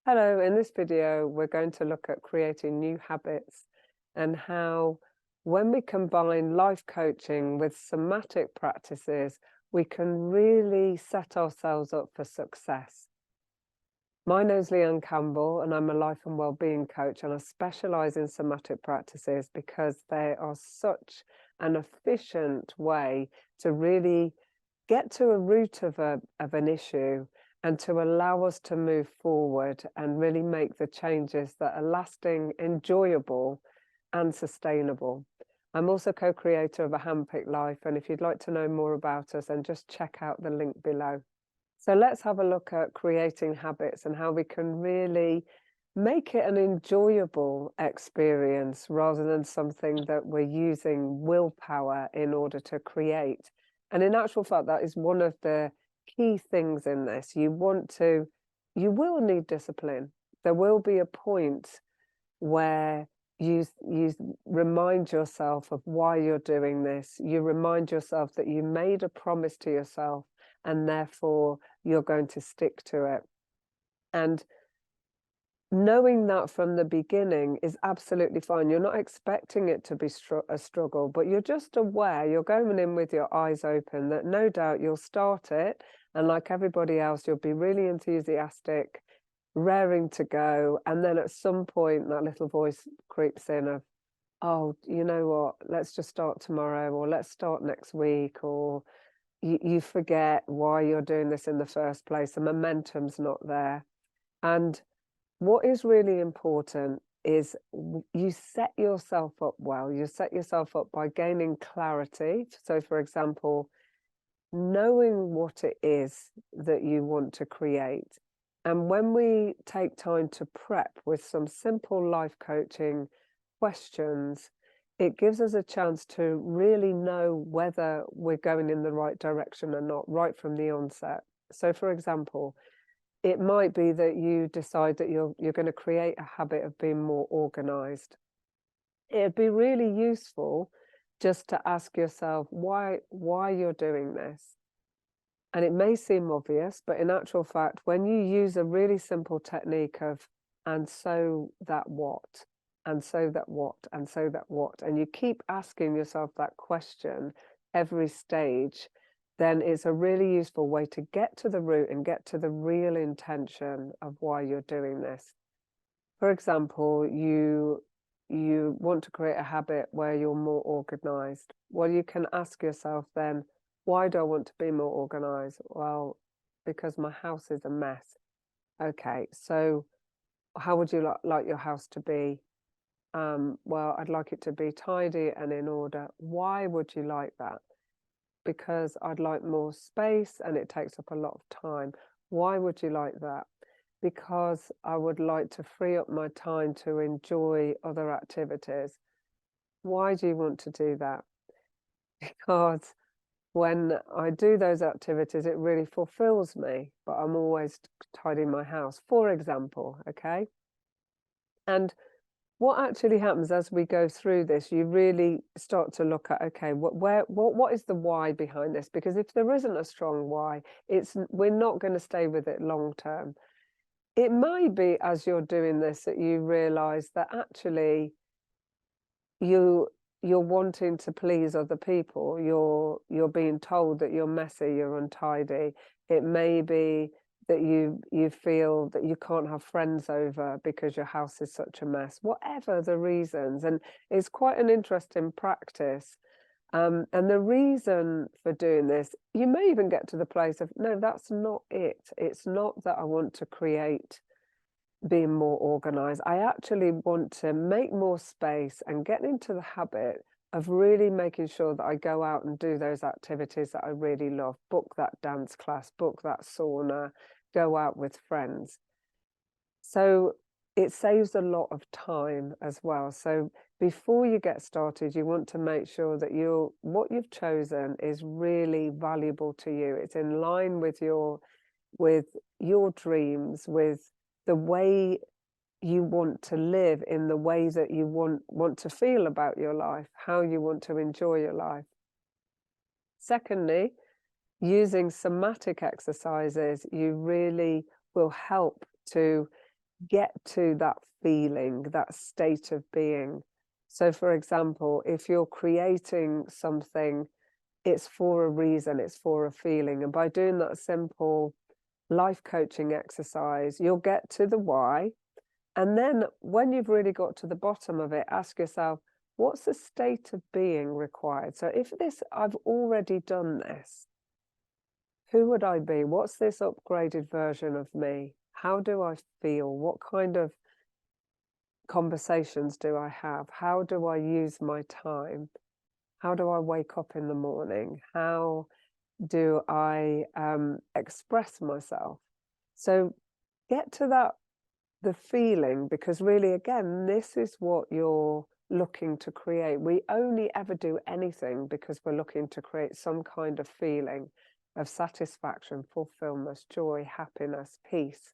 Hello, in this video, we're going to look at creating new habits and how, when we combine life coaching with somatic practices, we can really set ourselves up for success. My name's Leanne Campbell, and I'm a life and wellbeing coach, and I specialize in somatic practices because they are such an efficient way to really get to a root of an issue and to allow us to move forward and really make the changes that are lasting, enjoyable, and sustainable. I'm also co-creator of a Handpicked Life, and if you'd like to know more about us, then just check out the link below. So let's have a look at creating habits and how we can really make it an enjoyable experience rather than something that we're using willpower in order to create. And in actual fact, that is one of the key things in this. You will need discipline. There will be a point where you remind yourself of why you're doing this. You remind yourself that you made a promise to yourself and therefore you're going to stick to it. And knowing that from the beginning is absolutely fine. You're not expecting it to be a struggle, but you're just aware, you're going in with your eyes open, that no doubt you'll start it, and like everybody else, you'll be really enthusiastic, raring to go, and then at some point that little voice creeps in of, oh, you know what, let's just start tomorrow, or let's start next week, or you forget why you're doing this in the first place. The momentum's not there. And what is really important is you set yourself up well. You set yourself up by gaining clarity. So, for example, knowing what it is that you want to create. And when we take time to prep with some simple life coaching questions, it gives us a chance to really know whether we're going in the right direction or not right from the onset. So, for example, it might be that you decide that you're going to create a habit of being more organized. It'd be really useful just to ask yourself why you're doing this. And it may seem obvious, but in actual fact, when you use a really simple technique of, and so that what, and so that what, and so that what, and you keep asking yourself that question every stage, then it's a really useful way to get to the root and get to the real intention of why you're doing this. For example, you want to create a habit where you're more organized. Well, you can ask yourself then, why do I want to be more organized? Well, because my house is a mess. Okay, so how would you like your house to be? Well, I'd like it to be tidy and in order. Why would you like that? Because I'd like more space and it takes up a lot of time. Why would you like that? Because I would like to free up my time to enjoy other activities. Why do you want to do that? Because when I do those activities, it really fulfills me, but I'm always tidying my house, for example, okay? And what actually happens as we go through this, you really start to look at, okay, what is the why behind this? Because if there isn't a strong why, we're not going to stay with it long term. It might be as you're doing this that you realize that actually you're wanting to please other people. You're being told that you're messy, you're untidy. It may be that you feel that you can't have friends over because your house is such a mess, whatever the reasons. And it's quite an interesting practice. And the reason for doing this, you may even get to the place of, no, that's not it. It's not that I want to create being more organized. I actually want to make more space and get into the habit of really making sure that I go out and do those activities that I really love, book that dance class, book that sauna, go out with friends. So it saves a lot of time as well. So before you get started, you want to make sure that what you've chosen is really valuable to you. It's in line with your dreams, with the way you want to live, in the way that you want to feel about your life, how you want to enjoy your life. Secondly, using somatic exercises, you really will help to get to that feeling, that state of being. So, for example, if you're creating something, it's for a reason, it's for a feeling. And by doing that simple life coaching exercise, you'll get to the why. And then when you've really got to the bottom of it, ask yourself, what's the state of being required? So if I've already done this, who would I be? What's this upgraded version of me? How do I feel? What kind of conversations do I have? How do I use my time? How do I wake up in the morning? How do I express myself? So get to the feeling, because really, again, this is what you're looking to create. We only ever do anything because we're looking to create some kind of feeling of satisfaction, fulfillment, joy, happiness, peace.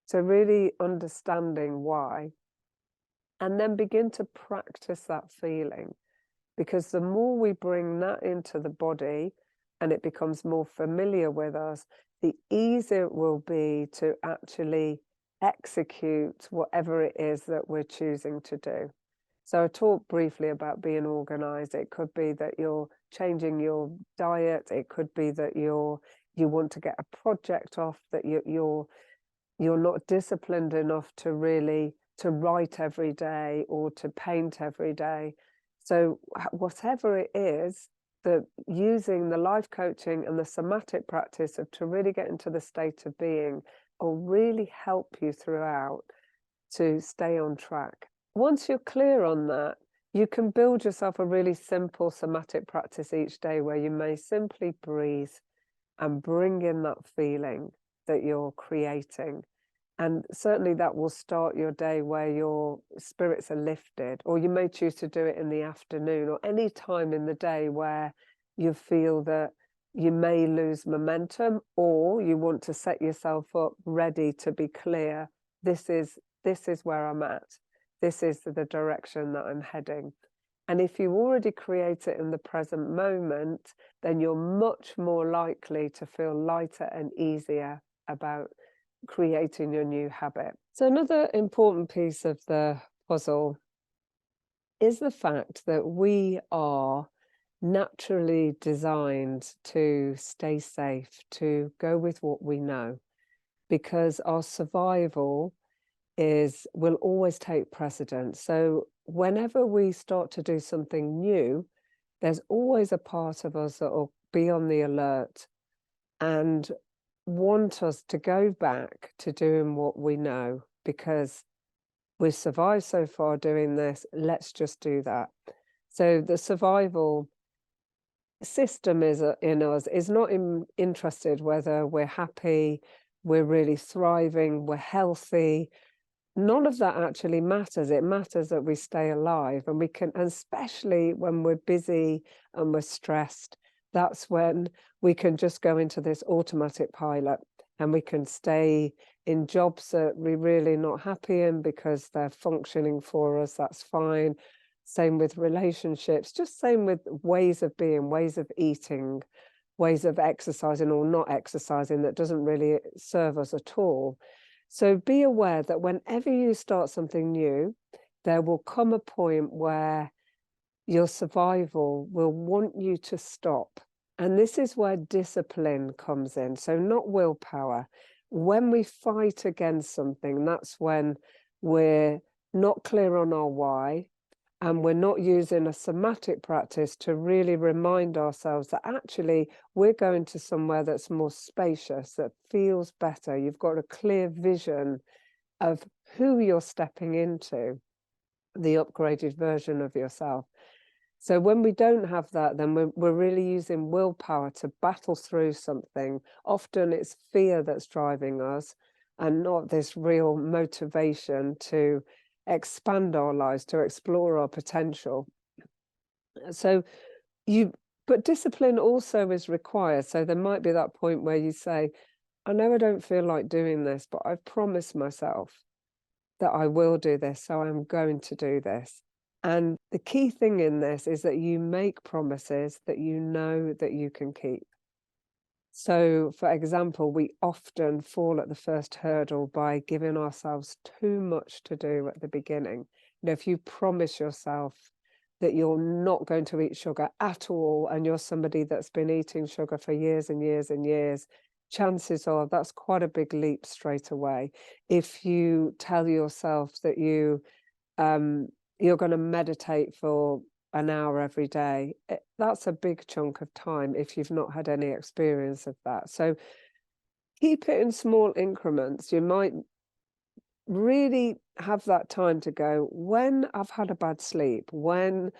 So really understanding why, and then begin to practice that feeling, because the more we bring that into the body and it becomes more familiar with us, the easier it will be to actually execute whatever it is that we're choosing to do. So I talked briefly about being organized. It could be that you're changing your diet. It could be that you want to get a project off, that you're not disciplined enough to really to write every day or to paint every day. So whatever it is, that using the life coaching and the somatic practice to really get into the state of being will really help you throughout to stay on track. Once you're clear on that, you can build yourself a really simple somatic practice each day where you may simply breathe and bring in that feeling that you're creating. And certainly that will start your day where your spirits are lifted, or you may choose to do it in the afternoon or any time in the day where you feel that you may lose momentum, or you want to set yourself up ready to be clear. This is where I'm at. This is the direction that I'm heading. And if you already create it in the present moment, then you're much more likely to feel lighter and easier about creating your new habit. So another important piece of the puzzle is the fact that we are naturally designed to stay safe, to go with what we know, because our survival will always take precedence. So whenever we start to do something new, there's always a part of us that will be on the alert and want us to go back to doing what we know, because we've survived so far doing this, let's just do that. So the survival system in us is not interested whether we're happy, we're really thriving, we're healthy. None of that actually matters. It matters that we stay alive, and we can, especially when we're busy and we're stressed, that's when we can just go into this automatic pilot, and we can stay in jobs that we're really not happy in because they're functioning for us. That's fine. Same with relationships, just same with ways of being, ways of eating, ways of exercising or not exercising that doesn't really serve us at all. So be aware that whenever you start something new, there will come a point where your survival will want you to stop. And this is where discipline comes in. So not willpower. When we fight against something, that's when we're not clear on our why, and we're not using a somatic practice to really remind ourselves that actually we're going to somewhere that's more spacious, that feels better. You've got a clear vision of who you're stepping into, the upgraded version of yourself. So when we don't have that, then we're really using willpower to battle through something. Often it's fear that's driving us, and not this real motivation to expand our lives, to explore our potential. So but discipline also is required. So there might be that point where you say, I know I don't feel like doing this, but I've promised myself that I will do this, so I'm going to do this. And the key thing in this is that you make promises that you know that you can keep. So, for example, we often fall at the first hurdle by giving ourselves too much to do at the beginning. If you promise yourself that you're not going to eat sugar at all, and you're somebody that's been eating sugar for years and years and years, chances are that's quite a big leap straight away. If you tell yourself that you're going to meditate for an hour every day, that's a big chunk of time if you've not had any experience of that. So keep it in small increments. You might really have that time to go, when I've had a bad sleep, when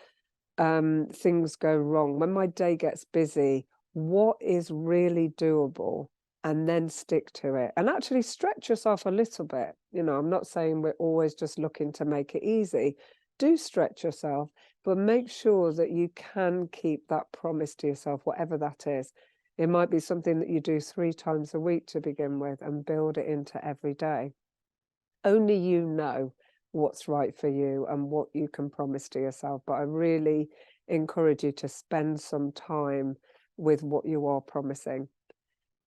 things go wrong, when my day gets busy, what is really doable? And then stick to it and actually stretch yourself a little bit. I'm not saying we're always just looking to make it easy. Do stretch yourself, but make sure that you can keep that promise to yourself, whatever that is. It might be something that you do 3 times a week to begin with and build it into every day. Only you know what's right for you and what you can promise to yourself, but I really encourage you to spend some time with what you are promising.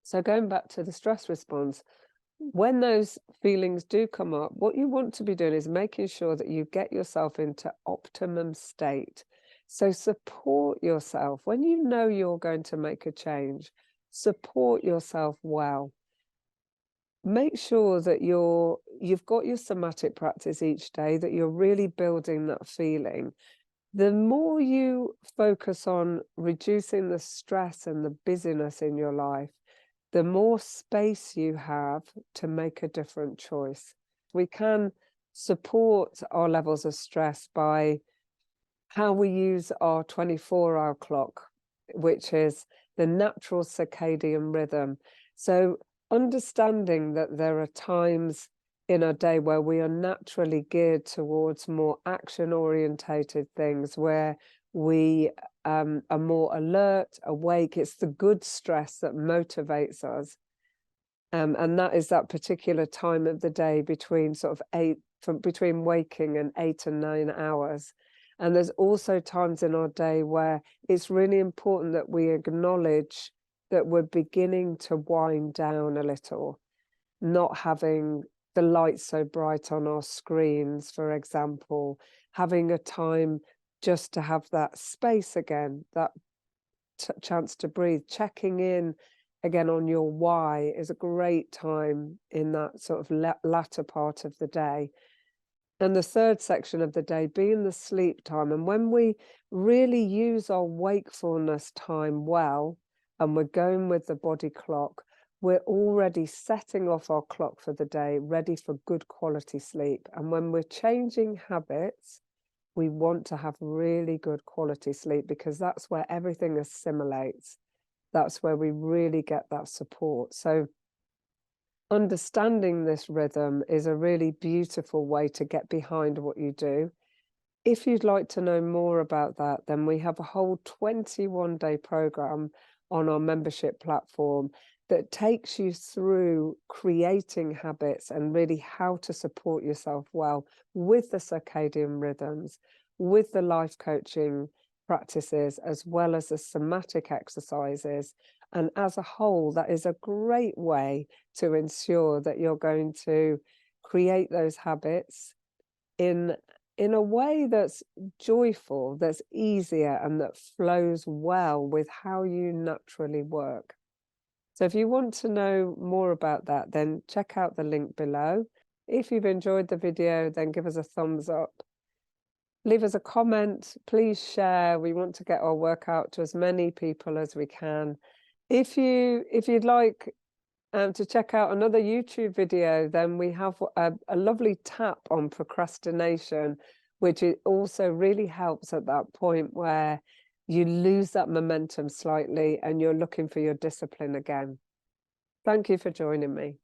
So going back to the stress response, when those feelings do come up, what you want to be doing is making sure that you get yourself into optimum state. So support yourself. When you know you're going to make a change, support yourself well. Make sure that you've got your somatic practice each day, that you're really building that feeling. The more you focus on reducing the stress and the busyness in your life, the more space you have to make a different choice. We can support our levels of stress by how we use our 24-hour clock, which is the natural circadian rhythm. So understanding that there are times in our day where we are naturally geared towards more action-orientated things, where we are more alert, awake. It's the good stress that motivates us. And that is that particular time of the day between between waking and 8 and 9 hours. And there's also times in our day where it's really important that we acknowledge that we're beginning to wind down a little, not having the lights so bright on our screens, for example, having a time just to have that space again, that chance to breathe, checking in again on your why is a great time in that sort of latter part of the day. And the third section of the day being the sleep time. And when we really use our wakefulness time well, and we're going with the body clock, we're already setting off our clock for the day, ready for good quality sleep. And when we're changing habits, we want to have really good quality sleep, because that's where everything assimilates. That's where we really get that support. So understanding this rhythm is a really beautiful way to get behind what you do. If you'd like to know more about that, then we have a whole 21-day program on our membership platform that takes you through creating habits and really how to support yourself well with the circadian rhythms, with the life coaching practices, as well as the somatic exercises. And as a whole, that is a great way to ensure that you're going to create those habits in a way that's joyful, that's easier, and that flows well with how you naturally work. So if you want to know more about that, then check out the link below. If you've enjoyed the video, then give us a thumbs up. Leave us a comment, please share. We want to get our work out to as many people as we can. If you'd like to check out another YouTube video, then we have a lovely tap on procrastination, which also really helps at that point where you lose that momentum slightly and you're looking for your discipline again. Thank you for joining me.